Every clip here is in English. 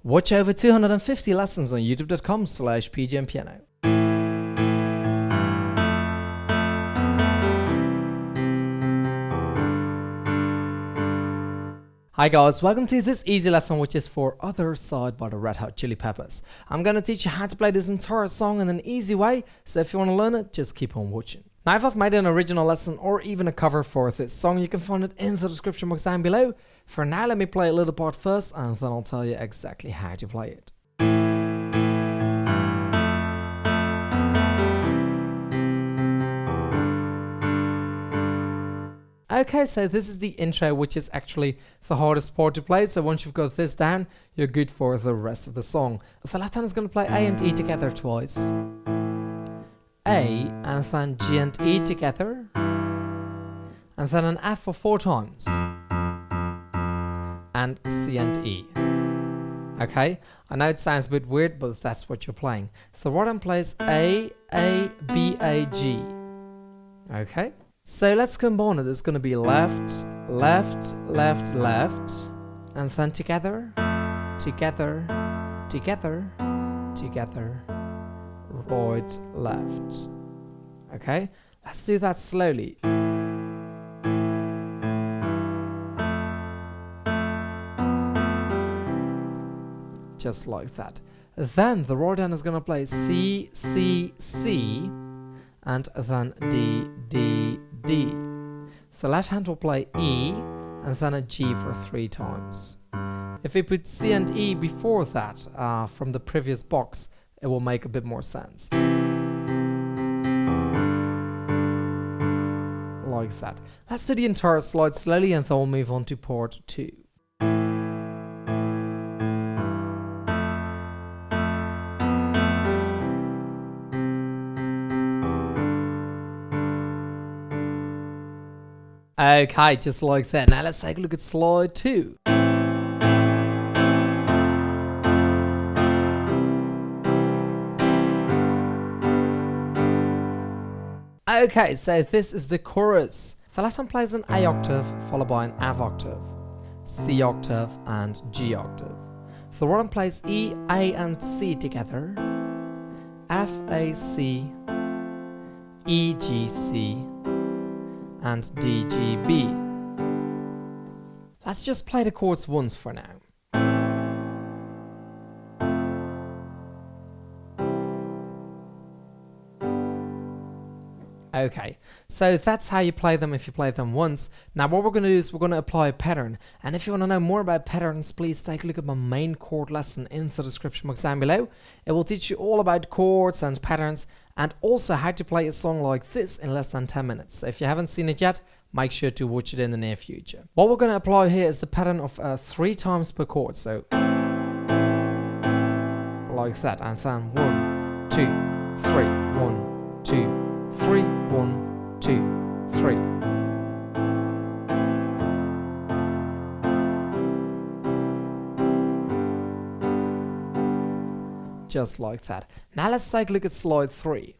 Watch over 250 lessons on youtube.com/pgmpiano. Hi guys, welcome to this easy lesson which is for Otherside by the Red Hot Chili Peppers. I'm going to teach you how to play this entire song in an easy way, so if you want to learn it, just keep on watching. Now if I've made an original lesson or even a cover for this song, you can find it in the description box down below. For now, let me play a little part first and then I'll tell you exactly how to play it. Okay, so this is the intro, which is actually the hardest part to play. So once you've got this down, you're good for the rest of the song. So left hand is going to play A and E together twice. A and then G and E together. And then an F for 4 times. And C and E. Okay, I know it sounds a bit weird, but that's what you're playing. So right hand plays A, B, A, G. Okay. So let's combine it. It's going to be left, left, left, left, and then together, together, together, together, right, left. Okay, let's do that slowly. Just like that. Then the right hand is going to play C, C, C, and then D, D, D. The left hand will play E and then a G for 3 times. If we put C and E before that from the previous box, it will make a bit more sense. Like that. Let's do the entire slide slowly and then we'll move on to part 2. Okay, just like that. Now let's take a look at slide 2. Okay, so this is the chorus. The left hand plays an A octave followed by an F octave, C octave and G octave. The right hand plays E, A and C together, F, A, C, E, G, C, and D, G, B. Let's just play the chords once for now. Okay, so that's how you play them if you play them once. Now what we're going to do is we're going to apply a pattern. And if you want to know more about patterns, please take a look at my main chord lesson in the description box down below. It will teach you all about chords and patterns, and also how to play a song like this in less than 10 minutes. So if you haven't seen it yet, make sure to watch it in the near future. What we're going to apply here is the pattern of 3 times per chord. So like that, and then 1, 2, 3, 1, 2, 3, 1, 2, 3. Just like that. Now let's take a look at slide 3.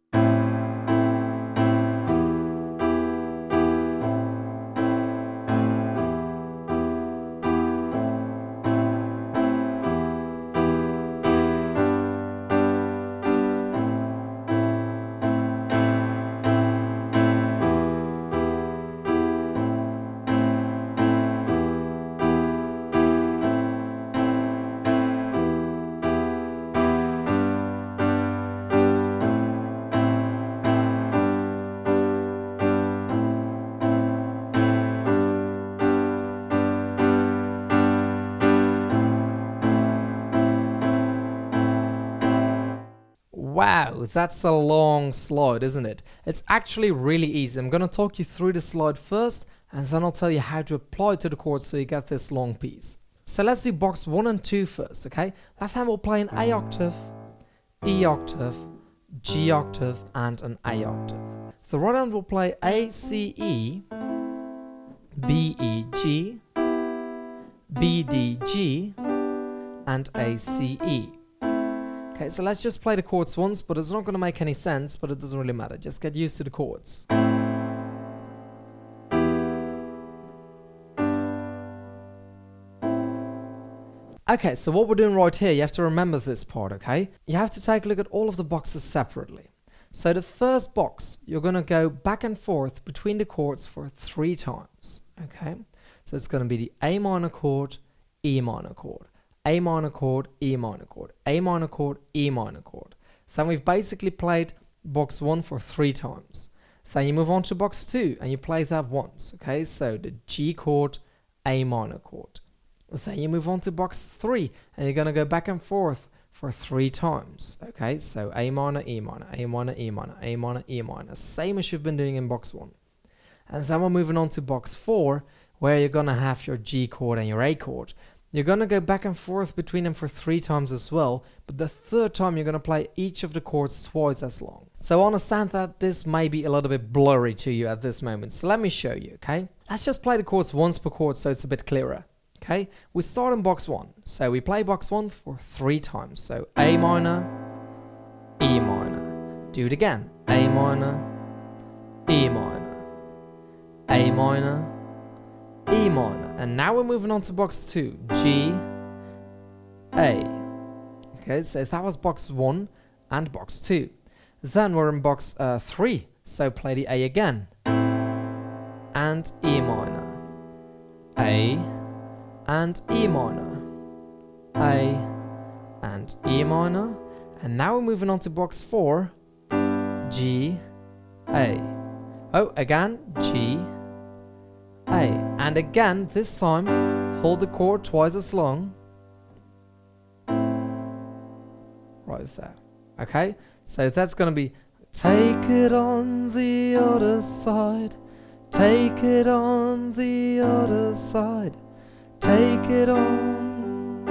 Wow, that's a long slide, isn't it? It's actually really easy. I'm going to talk you through the slide first, and then I'll tell you how to apply it to the chords so you get this long piece. So let's do box 1 and 2 first, okay? Left hand will play an A octave, E octave, G octave, and an A octave. The right hand will play A, C, E, B, E, G, B, D, G, and A, C, E. Okay, so let's just play the chords once, but it's not going to make any sense, but it doesn't really matter. Just get used to the chords. Okay, so what we're doing right here, you have to remember this part, okay? You have to take a look at all of the boxes separately. So the first box, you're going to go back and forth between the chords for 3 times, okay? So it's going to be the A minor chord, E minor chord, A minor chord, E minor chord, A minor chord, E minor chord. So we've basically played box 1 for 3 times. So you move on to box 2 and you play that once, okay? So the G chord, A minor chord. Then you move on to box 3 and you're going to go back and forth for 3 times, okay? So A minor, E minor, A minor, E minor, A minor, E minor, same as you've been doing in box 1. And then we're moving on to box 4, where you're going to have your G chord and your A chord. You're going to go back and forth between them for 3 times as well, but the 3rd time you're going to play each of the chords twice as long. So I understand that this may be a little bit blurry to you at this moment, so let me show you, okay? Let's just play the chords once per chord so it's a bit clearer. Okay, we start in box 1. So we play box 1 for 3 times. So A minor, E minor. Do it again. A minor, E minor, A minor, E minor. And now we're moving on to box 2. G, A. Okay, so that was box 1 and box 2. Then we're in box 3. So play the A again. And E minor. A and E minor, A and E minor, and now we're moving on to box 4, G, A. Oh, again, G, A, and again, this time, hold the chord twice as long, right there, okay? So that's gonna be, take it on the other side, take it on the other side. Take it on,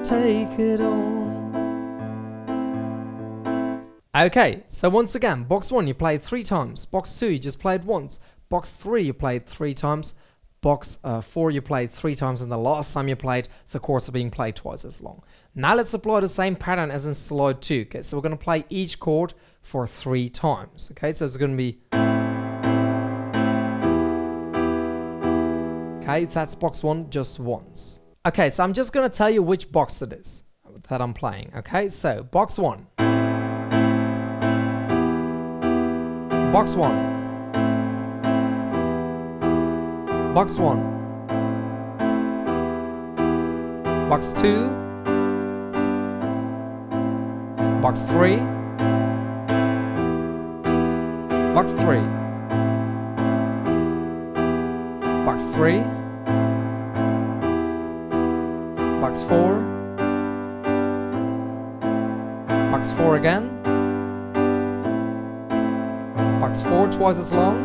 take it on. Okay, so once again, box 1 you played 3 times, box 2 you just played once, box 3 you played 3 times, box 4 you played 3 times, and the last time you played, the chords are being played twice as long. Now let's apply the same pattern as in slide 2. Okay, so we're going to play each chord for 3 times. Okay, so it's going to be... Okay, that's box 1 just once. Okay, so I'm just going to tell you which box it is that I'm playing. Okay, so box 1. Box 1. Box 1. Box 2. Box 3. Box 3. Box 3. Box 4. Box 4 again. Box 4 twice as long.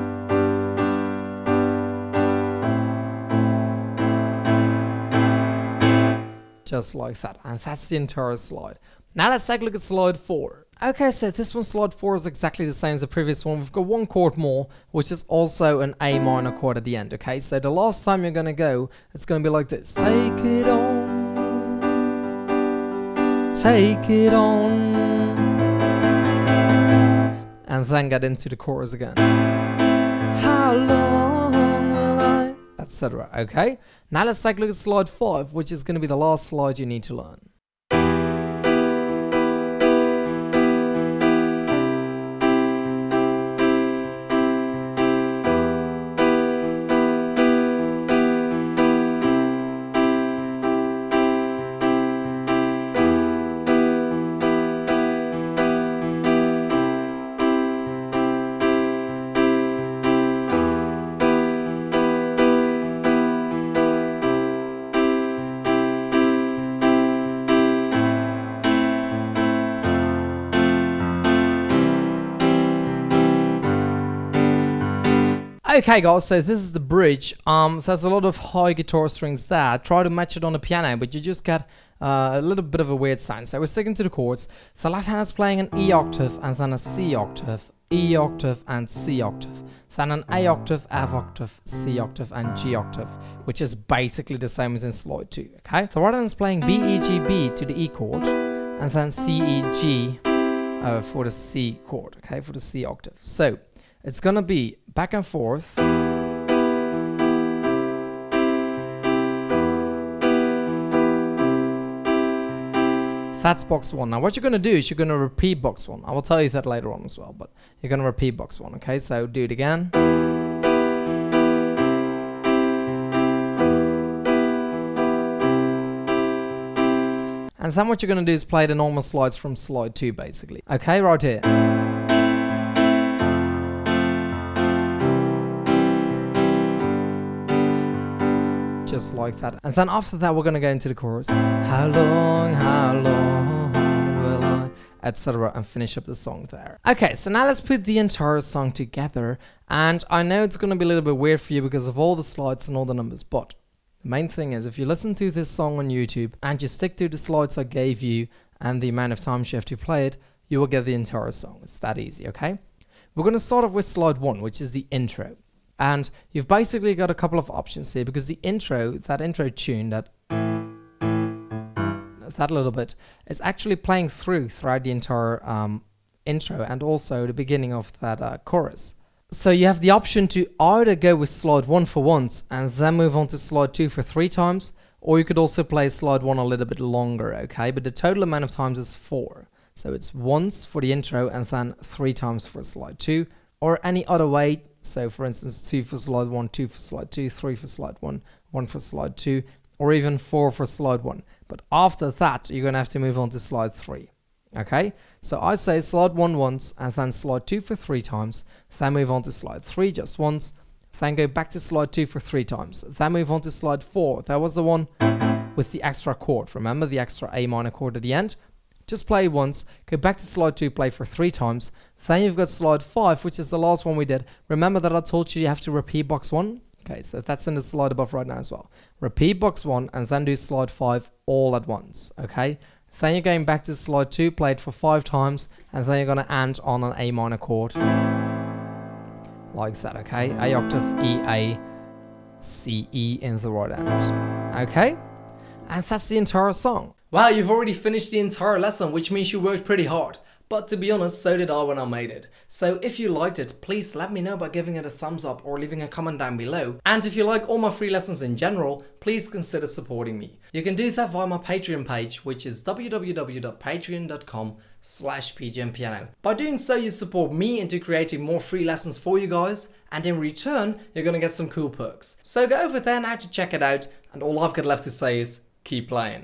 Just like that. And that's the entire slide. Now let's take a look at slide 4. Okay, so this one, slide 4, is exactly the same as the previous one. We've got 1 chord more, which is also an A minor chord at the end. Okay, so the last time you're going to go, it's going to be like this. Take it on, take it on, and then get into the chorus again. How long will I, etc. Okay, now let's take a look at slide 5, which is going to be the last slide you need to learn. Okay guys, so this is the bridge. There's a lot of high guitar strings there. Try to match it on the piano, but you just get a little bit of a weird sound. So we're sticking to the chords. So left hand is playing an E octave and then a C octave, E octave and C octave. Then an A octave, F octave, C octave and G octave, which is basically the same as in slide 2, okay? So right hand is playing B, E, G, B to the E chord, and then C, E, G for the C chord, okay, for the C octave. So it's gonna be back and forth. That's box 1. Now what you're going to do is you're going to repeat box 1. I will tell you that later on as well, but you're going to repeat box 1, okay? So do it again. And then what you're going to do is play the normal slides from slide 2 basically. Okay, right here. Just like that. And then after that we're going to go into the chorus. How long will I, etc. and finish up the song there. Okay, so now let's put the entire song together. And I know it's going to be a little bit weird for you because of all the slides and all the numbers, but the main thing is if you listen to this song on YouTube and you stick to the slides I gave you and the amount of times you have to play it, you will get the entire song. It's that easy, okay? We're going to start off with slide 1, which is the intro. And you've basically got a couple of options here because the intro, that intro tune, that little bit, is actually playing throughout the entire intro and also the beginning of that chorus. So you have the option to either go with slide 1 for once and then move on to slide 2 for 3 times, or you could also play slide 1 a little bit longer, okay? But the total amount of times is 4. So it's once for the intro and then 3 times for slide 2, or any other way. So for instance, 2 for slide 1, 2 for slide 2, 3 for slide 1, 1 for slide 2, or even 4 for slide 1. But after that, you're going to have to move on to slide 3. Okay, so I say slide 1 once and then slide 2 for 3 times, then move on to slide 3 just once, then go back to slide 2 for 3 times, then move on to slide 4. That was the one with the extra chord. Remember the extra A minor chord at the end? Just play once, go back to slide 2, play for 3 times, then you've got slide 5, which is the last one we did. Remember that I told you have to repeat box 1? Okay, so that's in the slide above right now as well. Repeat box 1 and then do slide 5 all at once, okay? Then you're going back to slide 2, play it for 5 times, and then you're going to end on an A minor chord. Like that, okay? A octave, E, A, C, E in the right hand. Okay? And that's the entire song. Wow, you've already finished the entire lesson, which means you worked pretty hard. But to be honest, so did I when I made it. So if you liked it, please let me know by giving it a thumbs up or leaving a comment down below. And if you like all my free lessons in general, please consider supporting me. You can do that via my Patreon page, which is www.patreon.com/pgmpiano. By doing so, you support me into creating more free lessons for you guys, and in return, you're gonna get some cool perks. So go over there now to check it out, and all I've got left to say is, keep playing.